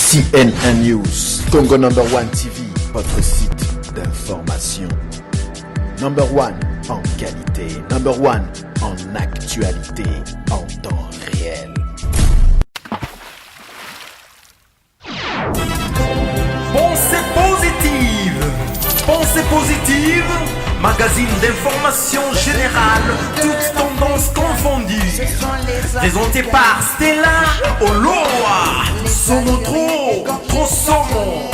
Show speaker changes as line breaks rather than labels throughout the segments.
CNN News, Congo number one TV, votre site d'information. Number one en qualité, number one en actualité, en temps réel.
Pensée positive, pensée positive, magazine d'information générale, toutes tendances confondues. Présenté par Stella Oloa, Somo trop Somo.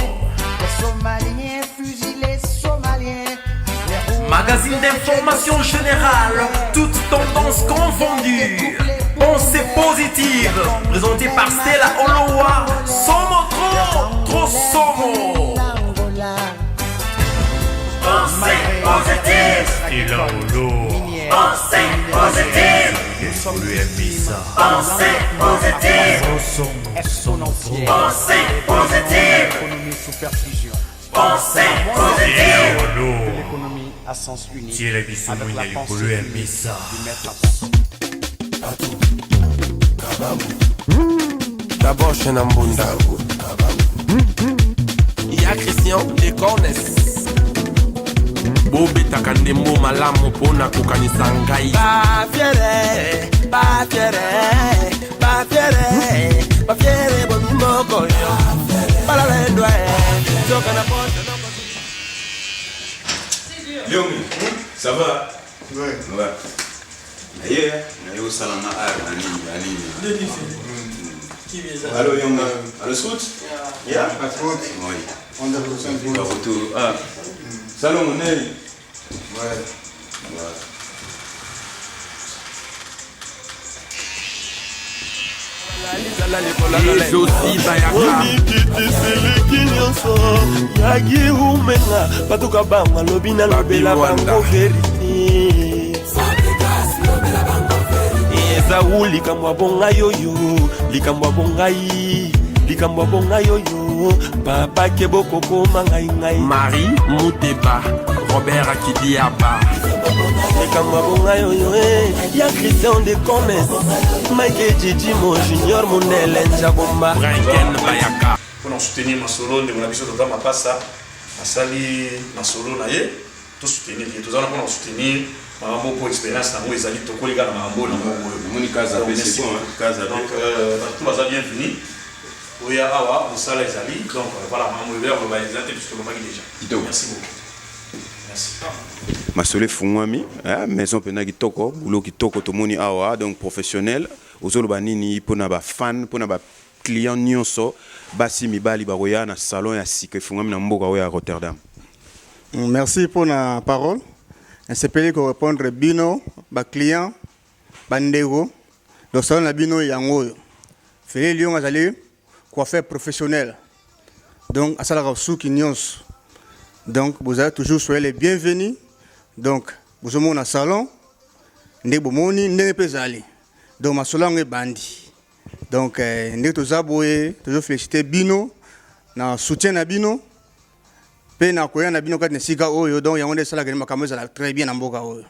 Magazine d'information générale, toutes tendances confondues. Pensée positive, présenté par Stella Oloa, Somo trop Somo. Pensée positive, Stella Oloa. Pensée positive, pensée positive, pensée positive, pensée positive.
L'économie à sens unique.
Avec la pensée
D'abord chez Nambunda. Il y a Christian de Cornes. Bobe takandembo malamu pona kukanisa ngai. Ba fiere, ba fiere, ba fiere, ba fiere bo mimoko yo. Para le doye, toka na poche.
Léon, ça va?
Ouais.
Ouais. Aïe, nayo salama ani. Allô Young, allô Scout? Yeah?
À faute.
Oui.
On a besoin de
Retour. Ah. Salon mon œil.
Ouais.
Les aussi bayaka.
Seleki nyonso yagi umenga patuka banga lobina lobela bango verite eza u likambo abonga yoyo likambo abongai likambo abonga yoyo papa keboko koma ngai
Marie Mouteba Robert Akidiaba
likambo abonga yoyo ya Christian de Commerce Mike Gigi mon junior monele njabomba
Ranken bayaka.
Pour soutenir ma solo, de mon avis, de ma passe à Sali, ma solo, naïe, tout soutenir, tout ça, pour soutenir, ma pour expérience, dans les alliés, tout les gars, ma rambo,
Moni Kaza, c'est bon, Kaza.
Donc, tout le monde bienvenue. Oui, awa, on sale les alliés, donc voilà, ma rambo, on va les aider, puisque on va déjà. Merci beaucoup. Merci.
Masole Fungwami, maison pena kitoko, boulot kitoko tomoni awa, donc professionnel, ozolo banini pona ba fan, pona ba client nyonso, basi mibali baroya na salon ya sike Fungwami na mboka oya Rotterdam.
Merci pour la parole. C'est payé pour répondre bino, ba client, bandego. Donc ça on a bino yango. Félix Lyon azali coiffeur professionnel. Donc à ça la souki nyons. Donc vous êtes toujours soyez les bienvenus. Donc vous avez un salon, ndé bomoni ndé pezali. Donc ma salon est bandi. Donc ndé tozaboé toujours féliciter bino na soutien na bino. Pe na koya na bino kati sika oyo donc yango ndé sala gani makambo za très bien na mboka oyo.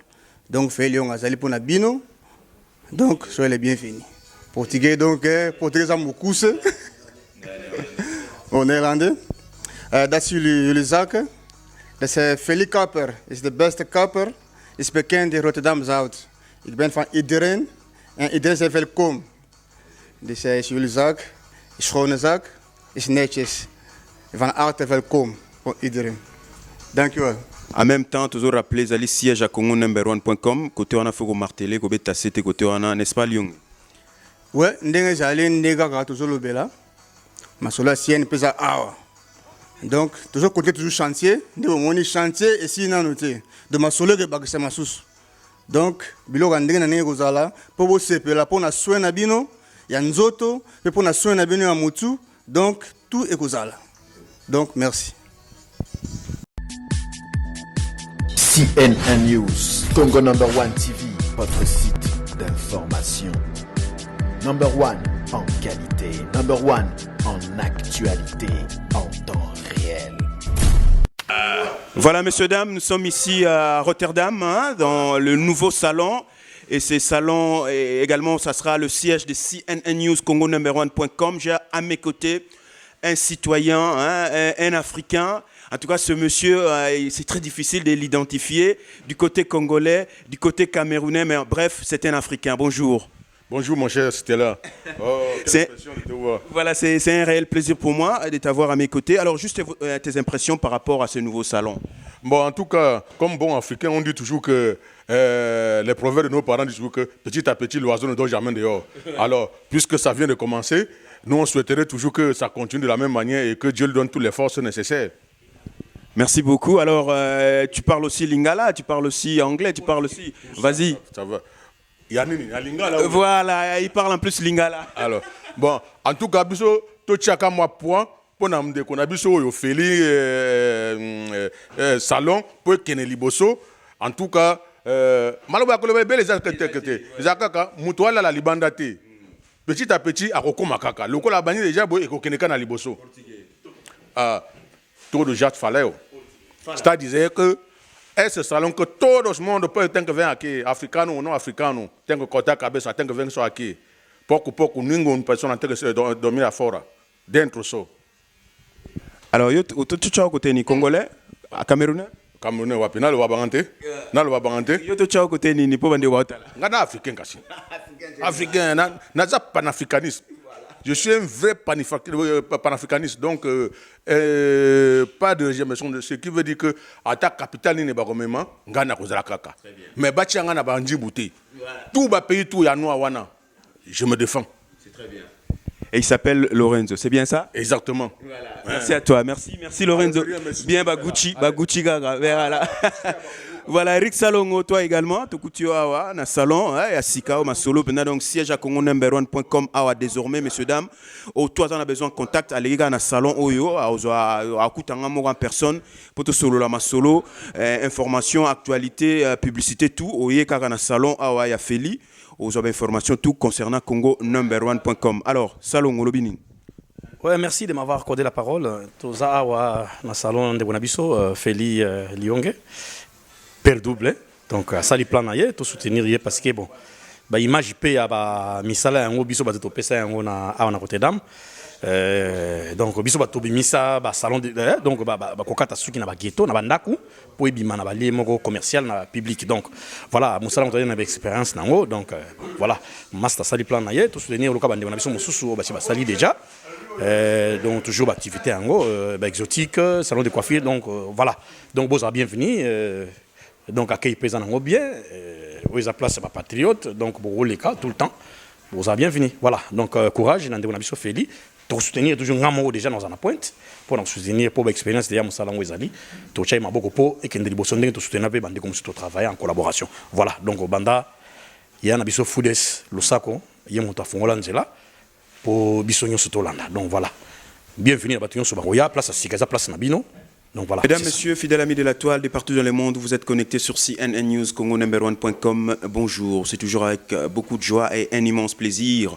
Donc fait lion azali pour na bino. Donc soyez les bienvenus. Portugais donc portugais ça mukuse. En néerlandais. Dat is jullie zaken. Dat is Felix Kapper, is de beste kapper, is bekend in Rotterdam-Zuid. Ik ben van iedereen en iedereen is welkom. Dus is jullie zaak, is schone zaak, is netjes. Van harte welkom voor iedereen. Dankjewel.
En même temps, toujours rappeler les sièges à Congo number1.com, côté on a fait marteler, côté tassete, côté on a, n'est-ce pas Lyon?
Ouais, ndenge jali ndega ka toujours le bela. Ma sola sienne pesa awa. Donc, toujours côté toujours chantier, de chantier et si non noté. De ma solo que bagse ma sous. Donc, bilo gandeng na nego zala, pour vous sepela pour na soin na bino, ya nzoto, pour na soin na bino ya mutu. Donc, tout est kozala. Donc, merci.
CNN News, Congo number one TV, votre site d'information. Number one en qualité, number one en actualité, en temps réel.
Voilà, messieurs, dames, nous sommes ici à Rotterdam, dans le nouveau salon. Et ce salon, également, ça sera le siège de CNN News, Congo number1.com. J'ai à mes côtés un citoyen, hein, un Africain. En tout cas, ce monsieur, c'est très difficile de l'identifier du côté congolais, du côté camerounais, mais bref, c'est un Africain. Bonjour.
Bonjour mon cher Stella. Oh, quelle impression de te voir.
Voilà, c'est un réel plaisir pour moi de t'avoir à mes côtés. Alors, juste tes impressions par rapport à ce nouveau salon.
Bon, en tout cas, comme bon Africain, on dit toujours que les proverbes de nos parents disent toujours que petit à petit, l'oiseau ne dort jamais dehors. Alors, puisque ça vient de commencer, nous on souhaiterait toujours que ça continue de la même manière et que Dieu lui donne toutes les forces nécessaires.
Merci beaucoup. Alors, tu parles aussi lingala, tu parles aussi anglais, tu parles aussi... Vas-y.
Ça va. Yanini, ya lingala.
Voilà, il parle en plus lingala.
Alors, bon, en tout cas, biso, to chaka moi point, pour nous qu'on a biso yo feli salon pour kene liboso. En tout cas, maloba ko le bel zakaka mutuala la libandate. Petit à petit, à kokoma kaka. Loko la bani déjà boy ko kene kana liboso. Tour de Jacques Faleo. C'est-à-dire que ce salon que tout le monde peut être aqui, africano ou non africano, tem que cortar a cabeça, tem que vir só aqui. Pouco a pouco, nenhuma pessoa tem que dormir lá fora, dentro só.
Alors, tu as côté ni congolais, camerounais?
Camerounais, wapi, na le wabangante, na le wabangante.
Tu as côté ni pour vendre watala.
Ngana africain kasi. Africain, na za panafricaniste. Je suis un vrai panafricaniste, donc pas de régime, ce qui veut dire que à ta capitale n'est pas comme moi, Ghana kozala kaka. Mais bati ngana ba Djibouti. Tout ba pays tout ya noa wana. Je me défends.
C'est très bien. Et il s'appelle Lorenzo, c'est bien ça?
Exactement.
Voilà. Merci à toi, merci Lorenzo. Bien Gucci gaga, voilà. Voilà, Eric Salongo, toi également, tu coutu awa na salon, à Sikao, ma solo, donc siège à Congo number1.com awa désormais, messieurs dames. Au toi, on a besoin de contact à l'égard na salon oyo, à Koutanga en personne, pour te solo la ma solo, information, actualité, publicité, tout, oye kaka na salon awa ya Feli, aux informations tout concernant Congo number1.com. Alors, Salongo Lobini.
Ouais, merci de m'avoir accordé la parole. Toza awa na salon de Bonabiso, Feli Lionge. Père double, donc ça les plans ailleurs, tout soutenir parce que bon, bah image IP à bah misala un biso bah topé ça na Rotterdam, donc biso bah tobi misa bah salon donc bah kokata suki na ba ghetto na bandaku pour bima na ba lié moko commercial na public donc voilà musala on a expérience nango donc voilà master ça les plans ailleurs, tout soutenir le kabande na biso mususu bah sali déjà. Donc toujours activité en gros exotique salon de coiffure donc voilà donc vous êtes bienvenue. Donc accueil présent bien, vous êtes place pas patriote, donc pour les cas tout le temps, vous êtes bienvenue. Voilà, donc courage, dans des ambitions Feli, pour soutenir toujours un déjà dans la pointe, pour nous soutenir pour l'expérience de Salon Wezali, tout ça m'a beaucoup pour et que nous devons tout soutenir avec bande comme tout travailler en collaboration. Voilà, donc au banda, il y a un ambition Foudes, le Sako, il y a mon tafongola là pour bisogno sotolanda. Donc voilà, bienvenue à Bataillon Sobaroya, place à Sikaza, place Nabino. Donc voilà,
mesdames, messieurs, fidèles amis de la toile de partout dans le monde, vous êtes connectés sur CNN News, Congo number1.com. Bonjour, c'est toujours avec beaucoup de joie et un immense plaisir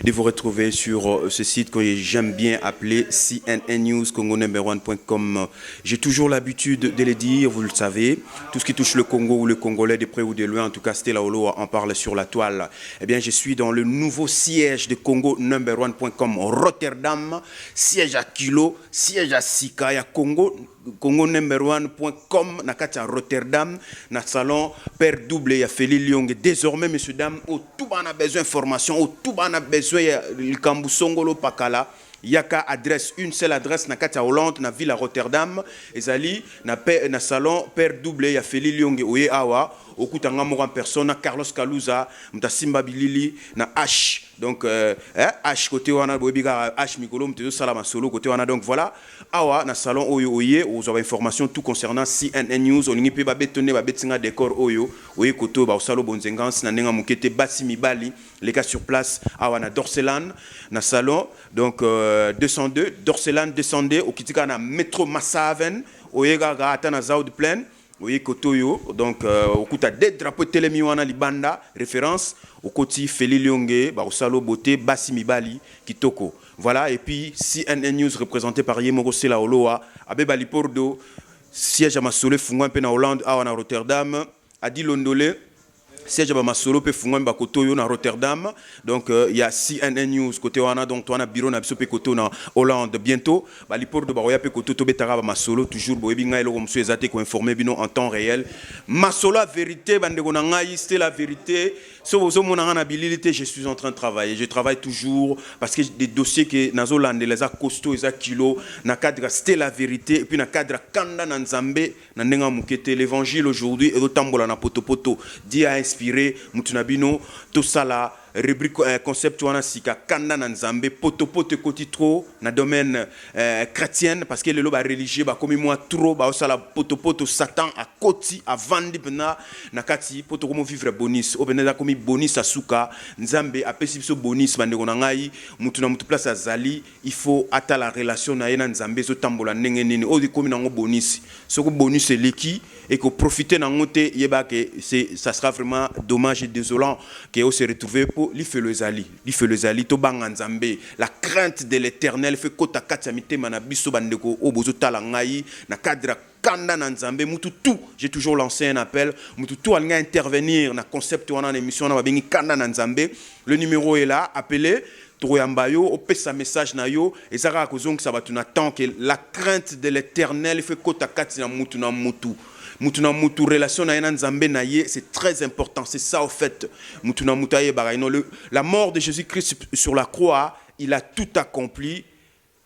de vous retrouver sur ce site que j'aime bien appeler CNN News, Congo number1.com. J'ai toujours l'habitude de le dire, vous le savez, tout ce qui touche le Congo ou le Congolais de près ou de loin, en tout cas Stella Olo en parle sur la toile. Eh bien, je suis dans le nouveau siège de Congo number1.com, Rotterdam, siège à Kilo, siège à Sika, à Congo number1.com nakati à Rotterdam na salon Père double ya Feli Lionge. Désormais messieurs dames, au tout on a besoin d'informations, au tout on a besoin le Kambusongolo Pakala yaka adresse, une seule adresse nakati à Hollande na ville à Rotterdam ezali na salon Père double ya Feli Lionge oye awa okutanga moko en personne Carlos Kaluza mtasimba bilili na H donc H côté wana bobiga H mikolo mtezo salama solo côté wana donc voilà awa na salon oyo oye aux informations tout concernant CNN News olingi pe ba betonner ba betinga décor oyo oye koto ba salo bonzengance na nenga mukete basi mibali les cas sur place awa na Dorseland na salon donc 202 Dorseland descendez au kitika na métro Massaven oye ga ata na Zaud Plaine. Oui, Kotoyo, donc au coup des drapeaux télémi wana libanda référence au côté Feli Lionge, au Salo Boté, Basimi Bali, Kitoko. Voilà, et puis CNN News représenté par Yemoro Sela Oloa, Abe Bali Pordo, siège à Masole, Fungwa Pena Hollande, à Rotterdam, Adi Londole, siège ba masolo pe fungwa ba koto yo na Rotterdam. Donc il y a CNN News côté wana, donc toi na bureau na biso pe koto na Hollande bientôt ba lipor de baroya pe koto to betara ba masolo toujours boyebi ngai lo monsieur ezate ko informer bino en temps réel. Masolo la vérité bandeko na ngai, c'est la vérité. So mona na habilité, je suis en train de travailler. Je travaille toujours parce que des dossiers que nazo lande les a costaud les a kilo na cadre c'était la vérité et puis na cadre kanda na nzambe na ndenga mukete l'évangile aujourd'hui et tambola na poto dit a inspiré mutunabino tout ça là rubrique concept wana sika kanda na nzambe poto koti trop na domaine chrétien parce que le loba religieux ba comme moi trop ba osala poto satan a koti a vandi pena na kati poto comme vivre bonus obeneza comme bonus asuka nzambe apesi biso bonus bandeko na ngai mutu na mutu place azali il faut ata la relation na ye na nzambe zo tambola ndenge nini o di comme nango bonus soko bonus eleki et que profiter na ngote yeba que ça sera vraiment dommage et désolant que on se retrouver pour l'iffelezali to banga nzambe la crainte de l'Éternel fait kota kati mitema na biso bandeko o bozo tala ngai na cadre kanda na nzambe mutu tout j'ai toujours lancé un appel mutu tout alinga intervenir na concept wana na émission na babengi kanda na nzambe. Le numéro est là, appelez Troyamba yo opesa message na yo ezaka kozong ça va tout attend que la crainte de l'Éternel fait kota kati na mutu na mutu mutuna mutu relation na yana nzambe na ye, c'est très important, c'est ça au fait. Mutuna mutaye baraino, la mort de Jésus-Christ sur la croix, il a tout accompli,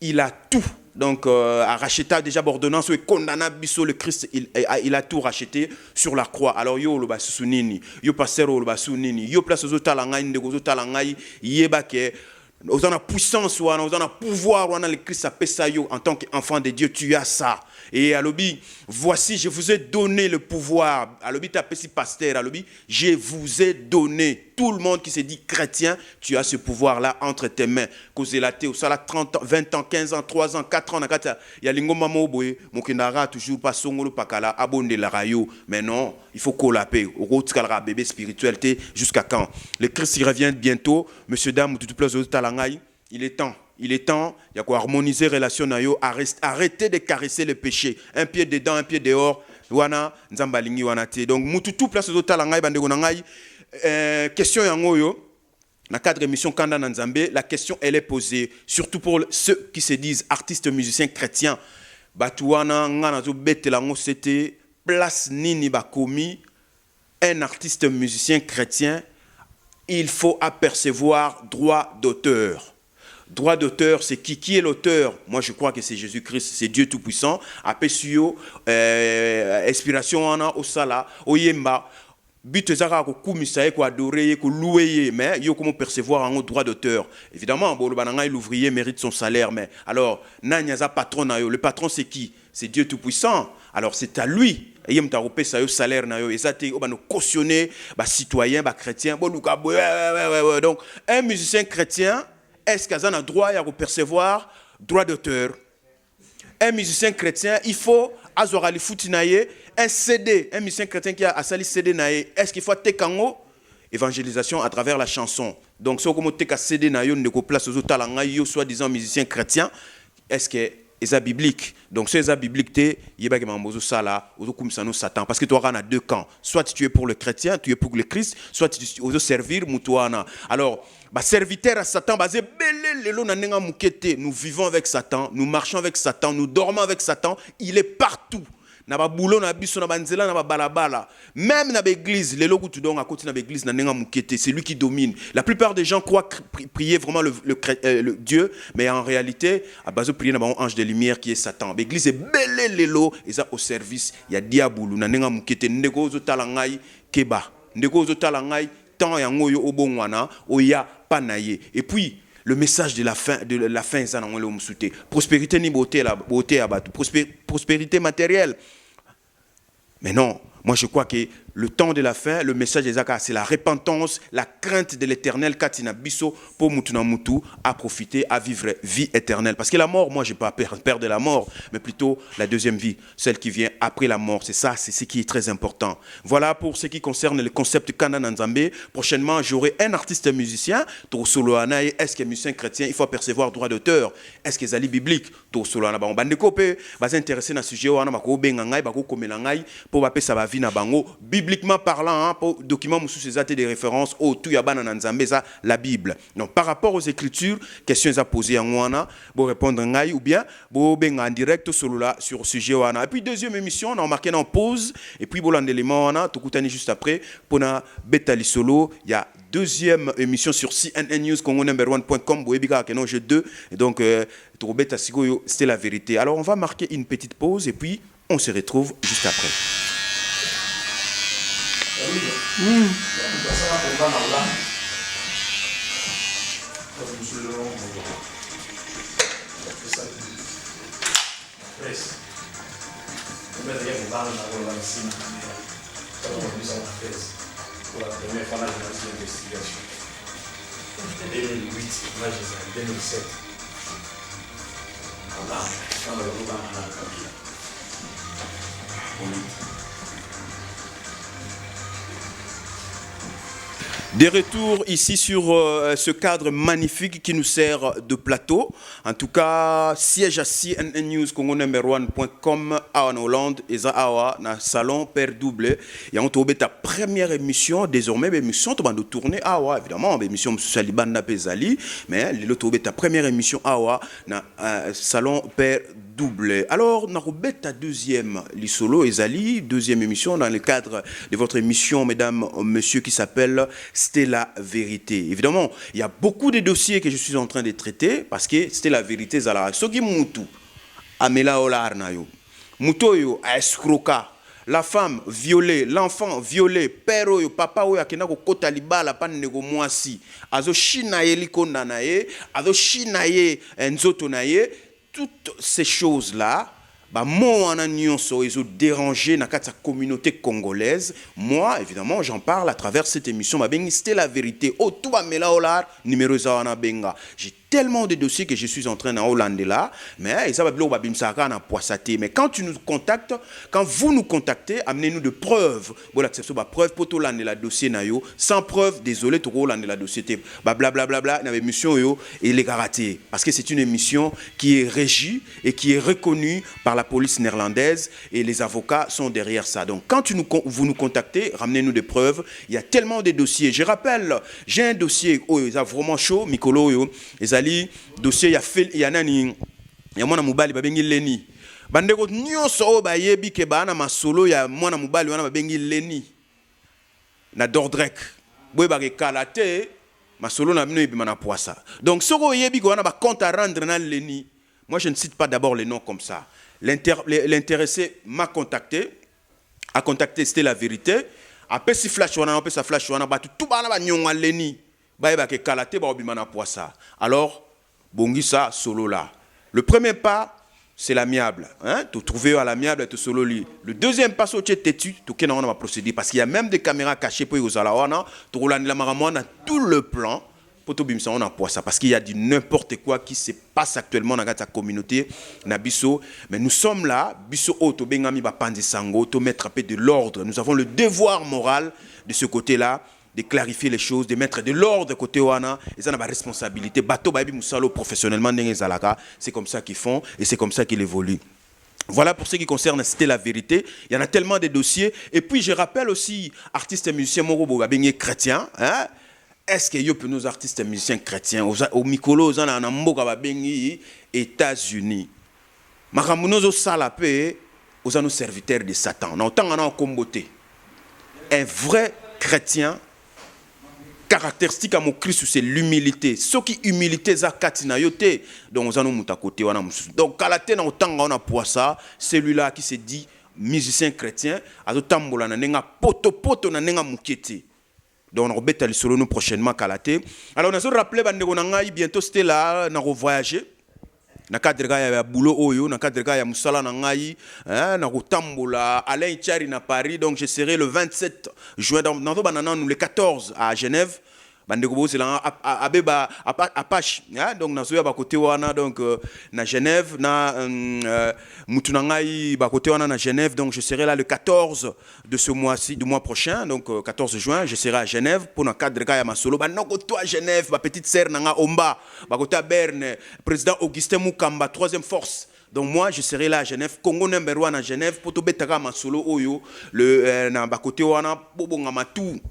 il a tout. Donc a racheté déjà ordonnance et condamné biso le Christ, il a tout racheté sur la croix. Alors yo lo basu nini, yo passer lo basu nini, yo place aux talangai ndeko talangai yeba ke aux en puissance ou aux en pouvoir ou en le Christ appelle ça yo en tant qu'enfant de Dieu tu as ça. Et à l'obi, voici, je vous ai donné le pouvoir. À l'obi, tu as petit pasteur. À l'obi, je vous ai donné. Tout le monde qui se dit chrétien, tu as ce pouvoir-là entre tes mains. Cause la théo, ça 30 ans, 20 ans, 15 ans, 3 ans, 4 ans, il y a l'ingoma moboé, mokinara toujours pas songolo pakala, abonde la rayo. Mais non, il faut collaper. Au route bébé spiritualité jusqu'à quand? Le Christ il revient bientôt. Monsieur dame, tout place au talangai, il est temps. Il est temps, il y a quoi harmoniser relation na yo, arrêter de caresser le péché. Un pied dedans, un pied dehors. Wana nzambalingi wana te. Donc mutu tout place au talangai bandeko na ngai. Question yango yo. Na cadre émission Kanda na Nzambe, la question elle est posée surtout pour ceux qui se disent artistes musiciens chrétiens. Batu wana ngana zo betela ngo c'était place nini bakomi un artiste musicien chrétien, il faut apercevoir droit d'auteur. Droit d'auteur, c'est qui est l'auteur? Moi, je crois que c'est Jésus-Christ, c'est Dieu Tout-Puissant. Apesio, inspiration au sala, au yemba. But ezaka ko kumisa ko adorer ko louer mais yo comment percevoir un droit d'auteur. Évidemment bon l'ouvrier mérite son salaire mais alors nanyaza patron na yo, le patron c'est qui? C'est Dieu Tout-Puissant. Alors c'est à lui ayem ta repé sa yo salaire na yo ezate o ba no cautionner ba citoyen ba chrétien bon donc un musicien chrétien est-ce qu'il a droit à percevoir droit d'auteur? Un musicien chrétien, il faut azorali futinaye un CD, un musicien chrétien qui a asali CD naye, est-ce qu'il faut tekango évangélisation à travers la chanson. Donc si on teka CD nayo ne ko place aux talanga yo soi-disant musicien chrétien, est-ce que c'est biblique? Donc c'est biblique te yeba ke mambozo sala ozo kumisano Satan parce que tu auras deux camps, soit tu es pour le chrétien, tu es pour le Christ, soit tu ozo servir mutuana. Alors serviteur à Satan, nous vivons avec Satan, nous marchons avec Satan, nous dormons avec Satan, il est partout. Même dans l'église, c'est lui qui domine. La plupart des gens croient prier vraiment le Dieu, mais en réalité, à base de prier dans ange de lumière qui est Satan. L'église est belle, l'élo, et ça au service, il y a diaboulou, nanenga mukete, negozo talangai, keba, negozo talangai, tant yangoyo obongwana, oya panaye. Et puis, le message de la fin, prospérité ni beauté prospérité matérielle. Mais non, moi je crois que le temps de la fin, le message des Zaka, c'est la repentance, la crainte de l'éternel, Katina Bisso, pour Mutuna Mutu, à profiter, à vivre vie éternelle. Parce que la mort, moi je n'ai pas peur de la mort, mais plutôt la deuxième vie, celle qui vient après la mort. C'est ça, c'est ce qui est très important. Voilà pour ce qui concerne le concept Kanda Nzambe. Prochainement, j'aurai un artiste musicien, Tosoloana, est-ce qu'il est musicien chrétien? Il faut apercevoir droit d'auteur. Est-ce qu'il est ali biblique? Tosoloana, on va s'intéresser à ce sujet, on va s'intéresser à ce sujet, pour va ça va vie na bango. bibliquement parlant, hein, pour document sous ces des références au tout yabana nanzambe ça la Bible. Donc par rapport aux écritures, questions à poser en wana, pour répondre ngai ou bien pour benga en direct sur le sujet wana. Et puis deuxième émission, on a marqué en pause et puis bon l'élément wana, tout coutani juste après pour na Betali Solo, il y a deuxième émission sur CNN News Congo number1.com boebika kenon jeu 2 et donc Beta Sigoyo, c'était la vérité. Alors on va marquer une petite pause et puis on se retrouve juste après.
Pour la première fois, on a une investigation. 2008, moi j'ai 2007. On a le groupe en Kabila.
Des retours ici sur ce cadre magnifique qui nous sert de plateau. En tout cas, siège à CNN News Congo number1.com en Hollande et à na salon Père Double. Et on trouve ta première émission désormais émission tu vas nous tourner évidemment émission Saliban na Pezali mais le trouve ta première émission na salon Père Double. Alors na ta deuxième lisolo Ezali deuxième émission dans le cadre de votre émission mesdames messieurs qui s'appelle C'était la vérité. Évidemment, il y a beaucoup de dossiers que je suis en train de traiter parce que c'était la vérité. Soki mutu amela olar na yo. Muto yo escroca. La femme violée, l'enfant violé, père yo, papa yo akena ko kota libala pan nego mwasi. Azo shina ye likonda na ye, azo shina ye nzoto na ye, toutes ces choses là. Bah moi en nyonso ils ont dérangé dans la communauté congolaise. Moi évidemment j'en parle à travers cette émission. Ma bengi c'était la vérité. Oh tout va mela olar numéro zawana benga. J'ai tellement de dossiers que je suis en train d'en Hollande là, mais ça va bien babimsaka na poissaté. Mais quand tu nous contactes, quand vous nous contactez, amenez-nous de preuves. Bon l'acception ba preuve pour tout l'année la dossier na yo. Sans preuve, désolé tout Hollande la dossier té. Ba bla bla bla bla na émission yo et les karaté parce que c'est une émission qui est régie et qui est reconnue par la police néerlandaise et les avocats sont derrière ça. Donc quand vous nous contactez, ramenez-nous des preuves. Il y a tellement de dossiers. Je rappelle, j'ai un dossier ils a vraiment chaud Mikolo yo. Dossier il y a nani ya mwana mubali babengi Leni bandeko nyonso o bayebi ke bana masolo ya mwana mubali wana babengi Leni na Dordrek boye ba kalate masolo na bino ebima na poisa. Donc soko yebi ko wana ba compte à rendre na Leni. Moi je ne cite pas d'abord les noms comme ça. L'intéressé m'a contacté, a contacté C'était la vérité. Après si flash wana après sa flash wana ba tout bana ba nyonga Leni. Alors, Bongisa solo là. Le premier pas, c'est l'amiable. Hein? Tu trouves à l'amiable et tu solo li. Le deuxième pas, c'est têtu, tu connais on va procéder parce qu'il y a même des caméras cachées pour les alawana, tu roules la maramona tout le plan pour tout bimsa on a poissa parce qu'il y a du n'importe quoi qui se passe actuellement dans la communauté na biso. Mais nous sommes là, biso auto bengami ba pandi sango, to mettre un peu de l'ordre. Nous avons le devoir moral de ce côté-là. De clarifier les choses, de mettre de l'ordre côté wana, et ça n'a pas responsabilité. Bateau baby musalo professionnellement c'est comme ça qu'ils font et c'est comme ça qu'ils évoluent. Voilà pour ce qui concerne C'était la vérité. Il y en a tellement de dossiers. Et puis je rappelle aussi artistes et musiciens morobo babengé chrétiens. Hein? Est-ce qu'il y a nos artistes et musiciens chrétiens au Mikolo aux mboka babengi États-Unis. Makamunozo salapé aux nos serviteurs de Satan. On entend en comboté. Un vrai chrétien caractéristique à mon Christ c'est l'humilité. Ce qui humilité za katina yote donc on muta côté wana musu. Donc kalate na otanga on a poisa celui-là qui se dit musicien chrétien azotambola na nenga poto na nenga mukete. Donc on rebeta le solo nous prochainement kalate. Alors on a rappelé bandeko na ngai bientôt c'était là na revoyager. Na cadre ya boulot oyo na cadre ya musala na ngai na kotambola Alain Tchari na Paris donc je serai le 27 juin dans nous le 14 à Genève bandeko bo c'est là abeba apache donc na soya ba côté wana donc na Genève na mutu na ngai ba côté wana na Genève donc je serai là le 14 de ce mois-ci du mois prochain donc 14 juin je serai à Genève pour na cadre ya masolo ba noko to à Genève ba petite sœur na nga Omba ba côté à Berne président Augustin Mukamba troisième force Donc moi, je serai là à Genève, Congo number 1 à Genève, pour tout betaka masolo oyo, le na bakote wana bobonga matu.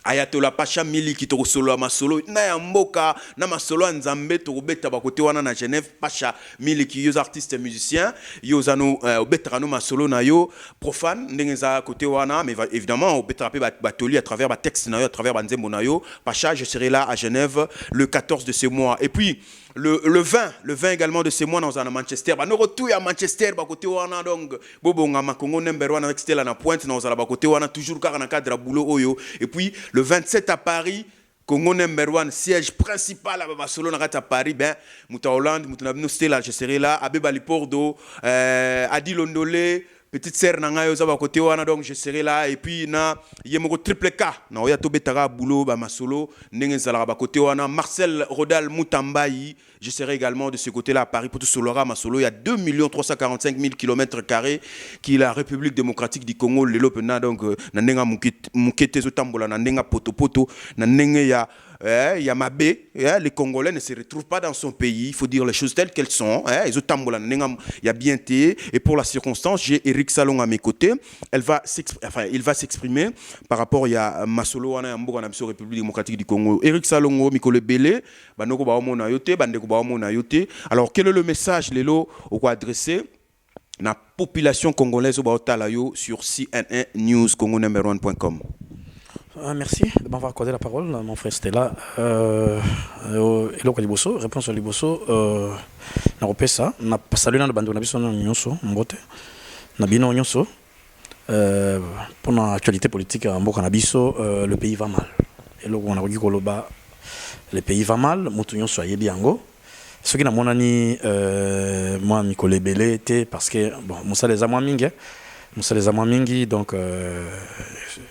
Ayatola Pacha Mili qui toko solo masolo na ya mboka na masolo nzambe to beta bakote wana na Genève Pacha Mili qui yo artistes musiciens yo zano beta no masolo na yo profane ndenge za côté wana mais évidemment au beta batoli à travers ba texte na yo à travers ba nzembo na yo Pacha je serai là à Genève le 14 de ce mois et puis le 20 également de ce mois dans un Manchester ba no retour à Manchester ba côté wana donc bobonga makongo number 1 avec Stella na pointe dans la ba côté wana toujours car na cadre boulot oyo et puis le 27 à Paris, Congo number 1, siège principal à Barcelone, à Paris, ben, Mouta Hollande, Mouta Stella, je serai là, Abbé Balipordo, Adi Londolé, petite sœur Nangayo Zaba côté wana donc je serai là et puis na yemoko triple K na oya to betara boulot ba masolo ndenge zala ba côté wana Marcel Rodal Moutambayi je serai également de ce côté-là à Paris pour tout solora masolo il y a 2 345 000 km² qui est la République démocratique du Congo lelo pena donc na ndenga mukete zo tambola na ndenga poto na ndenge ya il y a Mabé, les Congolais ne se retrouvent pas dans son pays, il faut dire les choses telles qu'elles sont. Il y a bien été. Et pour la circonstance, j'ai Eric Salon à mes côtés. Il va s'exprimer par rapport à Masolo, à la République démocratique du Congo. Eric Salon, Mikole Belé, alors quel est le message Lélo au adressé la population congolaise au sur CNN News Congo number 1.com?
Merci de m'avoir accordé la parole, mon frère Stella. Hello Kaliboso, réponse à Liboso. Na repesa, na salué na bando na biso na nyonso, mbote. Na bino nyonso. Pour l'actualité politique en mboka na biso, le pays va mal. Hello on a dit koloba, le pays va mal, mutu nyonso ayebi yango. Ce qui na monani moi Mikole Belé était parce que bon, musa les amwa mingi. Musa les amwa mingi donc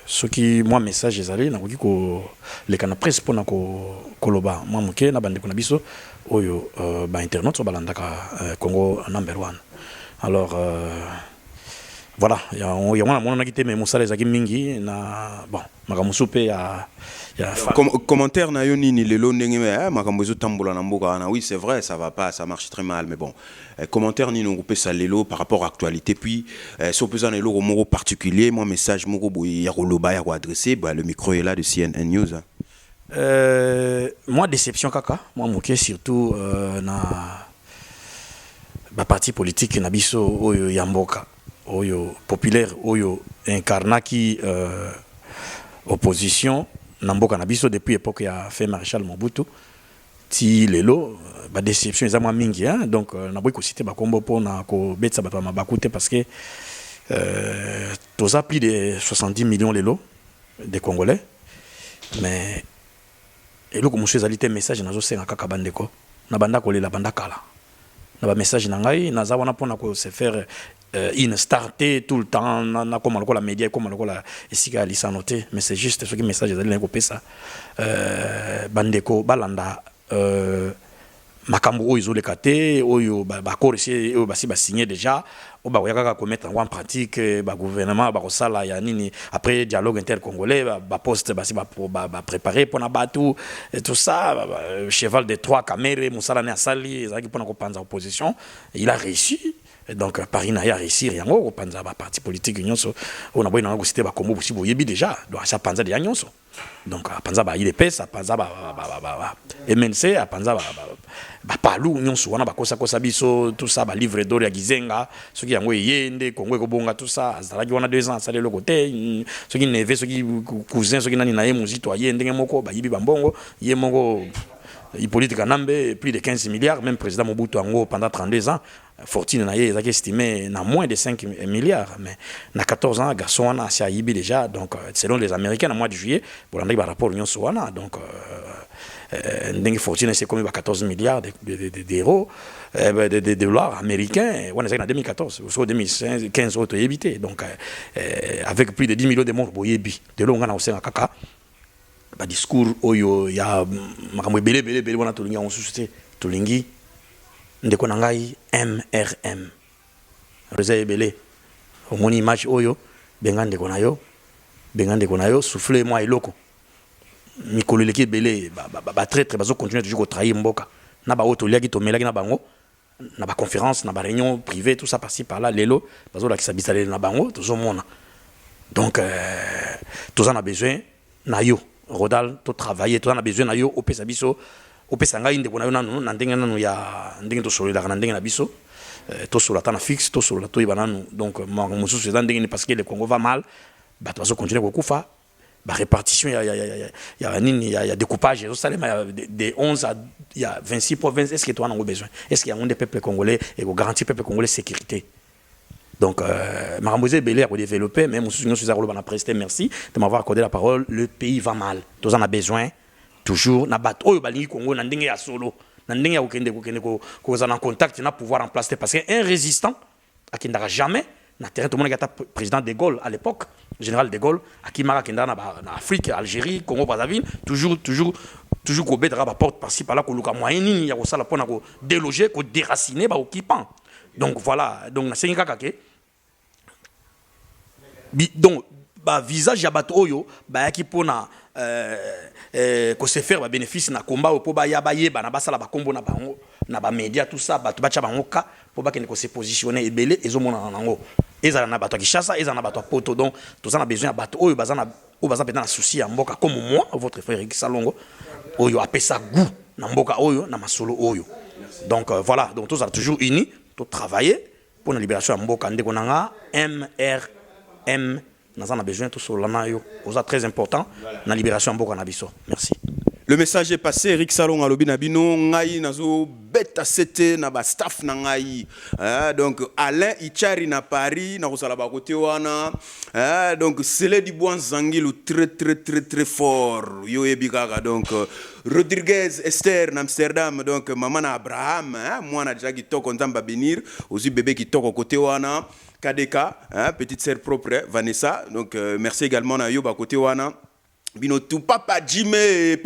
ce qui moi message ezali na koki ko le kana presse pona ko koloba moi muke na bande ko na biso oyo ba internet so balandaka Congo number 1 alors voilà ya wana mona kité mais Musa les aki mingi na bon makamusu pe ya
commentaire na yo nini lelo ndenge makambo ezo tambola na mboka na oui c'est vrai ça va pas ça marche très mal mais bon commentaire nini ngopé ça lelo par rapport à actualité puis so pesana lelo moko particulier moi message moko boy ya koloba ya ko adresser bah le micro est là de CNN News
moi déception kaka moi moké surtout na ba parti politique na biso oyo ya mboka oyo populaire oyo incarnaki opposition Namboka Nabiso depuis l'époque a fait Maréchal Mobutu ti lelo ba déception ezama mingi hein donc na boy ko citer ba kombo pour na ko betsa ba mabakute parce que tous a plus de 70 millions lelo de Congolais mais et loko monsieur zalité message nazo senga kaka bandeko na banda ko lela banda kala na ba message na ngai na za wana pona ko se faire in starter tout le temps na comme la média comme la esika lisa noté mais c'est juste ce qui message ezali ko pesa bandeko balanda makambo oyo izoleka te oyo ba korisi oyo basi ba signer déjà o ba yaka ko mettre en pratique ba gouvernement ba kosala ya nini après dialogue intercongolais ba poste basi ba préparer pour na batu et tout ça cheval de trois caméras musala ne asali ezaki pour na ko panza opposition il a réussi. Donc Paris n'a pas réussi rien au panza ba parti politique union so on a besoin na cité ba kombo busi boyebi déjà donc ça panza de union so donc panza ba IDPS panza ba MNC panza ba palu union so wana ba kosa biso tout ça ba livre d'or ya gizenga ce qui yango yende Congo ko bonga tout ça azalaki wana 2 ans ça le côté ce qui neve ce qui cousin ce qui nani na ye muzito ayende moko ba yibi ba mbongo ye moko Hippolyte Kanambe, plus de 15 milliards, même président Mobutu Ango pendant 32 ans, fortune n'a été estimée à moins de 5 milliards, mais dans 14 ans, garçon a Siaïbi déjà, donc selon les Américains, au mois de juillet, pour l'année par rapport à l'Union Soana, donc une fortune c'est comme 14 milliards d'euros, de dollars américains, on est en 2014, ou 2015 autres évité, donc avec plus de 10 millions de morts, de l'on a aussi un caca. Ba discours oyo ya makambo belé wana tolingi on suscité tolingi ndeko na ngai MRM reza belé omoni image oyo benga ndeko na yo souffler moi eloko mikololeki belé ba traître bazo continuer toujours ko trahir mboka na ba oto liaki to melaki na bango na ba conférence na ba réunion privée tout ça par-ci par-là lelo bazo la kisa bisalé na bango tout mona donc tout ça on a besoin na yo Rodal to travailler tout ça on a besoin na yo au pesa biso au pesa ngai ndeko na yo nanu na ndenge nanu ya ndenge to solila na ndenge na biso to sola tana fixe to sola to ibananu donc mususu c'est ndenge parce que le Congo va mal ba to continuer ko kufa ba répartition il y a découpage de 11 à il y a 26 provinces est-ce que toi on a besoin est-ce qu'il y a un des peuples congolais et qu'on garantit peuple congolais sécurité donc Marambouzé Belé a développé même si nous sommes à prester merci de m'avoir accordé la parole le pays va mal tous en a besoin toujours na bat oyo balingi Congo na ndenge ya solo na ndenge ya okende ko en contact na pouvoir remplacer parce que un résistant akindara jamais na terrain tout le monde qui président de Gaulle à l'époque général de Gaulle akimara kenda na Afrique Algérie Congo Brazzaville toujours ko bedra ba porte par-ci par-là ko luka moyen nini ya ko sala pona ko déloger ko déraciner ba occupant donc voilà donc na sengi kaka ke donc ba visage ya bato oyo ba yaki pona ko se faire ba bénéfice na combat po ba ya ba yeba na basala ba kombo na bango na ba média tout ça bato bacha bango ka po ba kene ko se positionner ebele ezomona nango ezala na bato Kishasa ezala na bato Poto donc tout ça na besoin ya bato oyo bazana o baza peut-être na souci ya mboka comme moi votre frère Eric Salongo oyo apesa goût na mboka oyo na masolo oyo donc voilà donc tout ça toujours unis tout travailler pour la libération ya mboka ndeko nanga MRM nous en avons besoin tout cela c'est très important la libération mboka na biso merci.
Le message est passé. Eric Salon alobi na bino ngai nazo beta sete na ba staff na ngai donc Alain Ichari na Paris na kozala ba côté wana donc Sele di Bwanzangilu très fort yo ebikaka donc Rodriguez Esther na Amsterdam donc maman na Abraham moi na déjà kitoko nzamba bénir aussi bébé kitoko côté wana Kadeka petite sœur propre Vanessa donc merci également na yo ba côté wana bino tout papa Jimé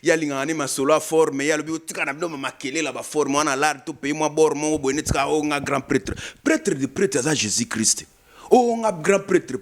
ya lingane masolo forme ya lobi tika na bino makele la ba forme wana la to pays moi bor mo boné tika o nga grand prêtre de prêtre à Jésus Christ o nga grand prêtre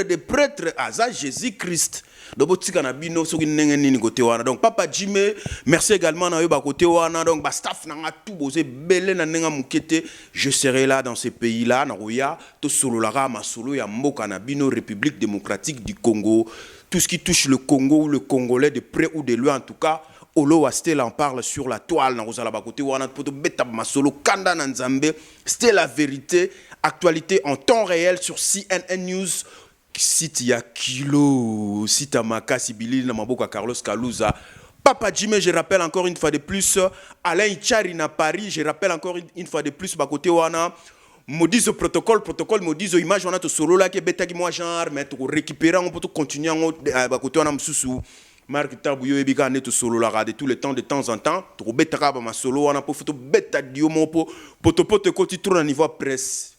de prêtre à Jésus Christ donc tika na bino soki ndenge nini côté wana donc papa Jimé merci également na yo ba côté wana donc ba staff na nga tout bosé belé na nenga mukete je serai là dans ces pays là na roya to solo la ma solo ya mboka na bino République démocratique du Congo tout ce qui touche le Congo ou le Congolais de près ou de loin en tout cas Olo Astel en parle sur la toile na rozala ba côté wana poto beta ma solo kanda na Nzambe c'était la vérité actualité en temps réel sur CNN News. Site ya kilo, site à Makasi Billy, na maboka Carlos Kalouza. Papa Jimé, je rappelle encore une fois de plus, Alain Ichari na Paris, je rappelle encore une fois de plus, ba côté wana, maudit protocole, maudit image, on a tout solo là qui bêta qui moi genre, mais tout récupérer, on peut tout continuer, ba côté wana msusu. Marc Tabouyo ebika ne tout solo là, de tout le temps, de temps en temps, tout bêta ba ma solo wana, pour photo bêta diomo, pour poto côté trop à niveau presse.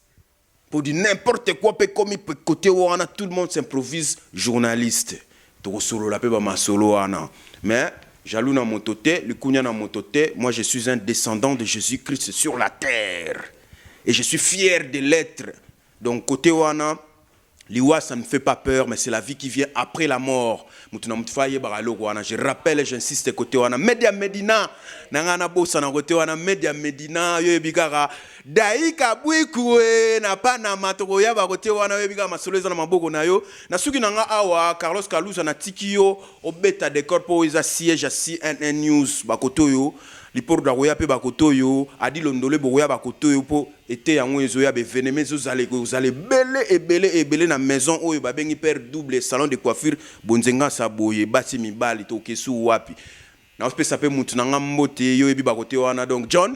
Pour dire n'importe quoi, comme il peut côté où tout le monde s'improvise journaliste. Tout solo la paix ma solo ana. Mais jaloux na mon toté, le kounya na mon toté, moi je suis un descendant de Jésus-Christ sur la terre et je suis fier de l'être. Donc côté wana liwa ça ne fait pas peur mais c'est la vie qui vient après la mort. Je rappelle et j'insiste côté wana Media Medina nangana bossa na côté wana Media Medina yo ebikara daika bwikue na pana matoko ya ba côté wana yo ebikara masoleza na maboko na yo na suki nanga awa Carlos Kalouza na tikio obeta de corpo isa siège à CNN News ba côté yo lipor da roya pe ba côté yo adi londole bo roya ba côté yo po été yango ezoya be veneme zo allez belé na maison oyo ba bengi père double salon de coiffure bonzenga saboye basi mibali to kesu wapi na ospe sape mutu na ngambote yo ebi ba côté wana donc John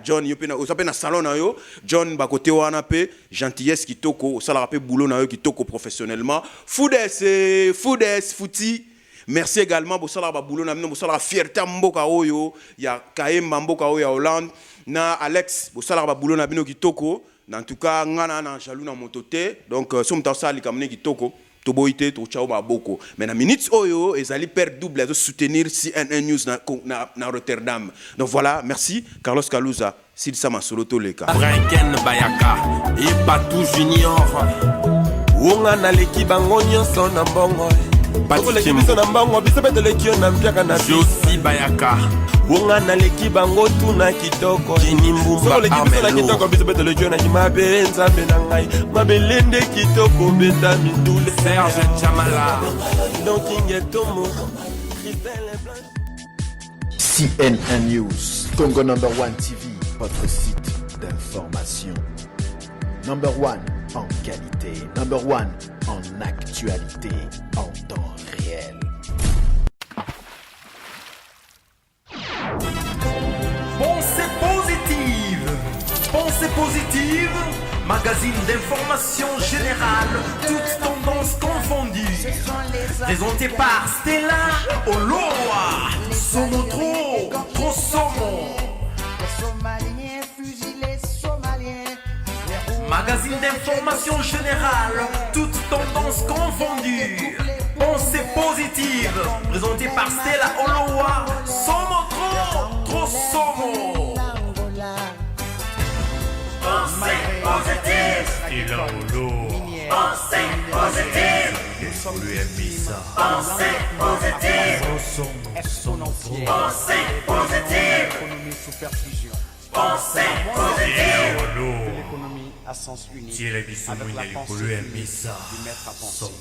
John yo pe na osape na salon na yo John ba côté wana pe gentillesse kitoko osala pe boulot na yo kitoko professionnellement fouti. Merci également pour ça la boulot na pour ça la fierté mboka oyo ya Kaemba mboka oyo ya Hollande na Alex pour ça la boulot na bino kitoko en tout cas ngana na jaloux na mototé donc somme ta sali kamne kitoko to boité to chao maboko mais na minutes oyo ezali père double de soutenir CNN News na Rotterdam donc voilà merci Carlos Kalouza Silsa Masolo Toleka
Brinken Bayaka et Patou Junior Wonga na leki bango nyonso na mbongo okoleki biso na mbango biso mpe toleki yo na mpiaka na
Josi Bayaka.
wonga naleki bango tuna kitoko sokoleki biso na kitoko biso mpe toleki yo na kimabe nzambe na ngai mabele nde kitoko beta mitule
Serge Chamala.
donkingetombo
CNN News, Congo number 1 TV, votre site d'information. Number 1 en qualité, number 1 en actualité, en temps réel.
Pensée positive. Pensée positive. Magazine d'information générale, toutes tendances confondues. Présenté par Stella Oloa. Somo trop somo. Magazine d'information générale, toutes tendances confondues. Pensée positive. Présenté par Stella Oloa. Somo trop somo.
Pensée positive. Il a Pensée positive. Pensée positive. Pensée positive. Pensée positive.
L'économie à sens unique. Avec la pensée du maître à penser.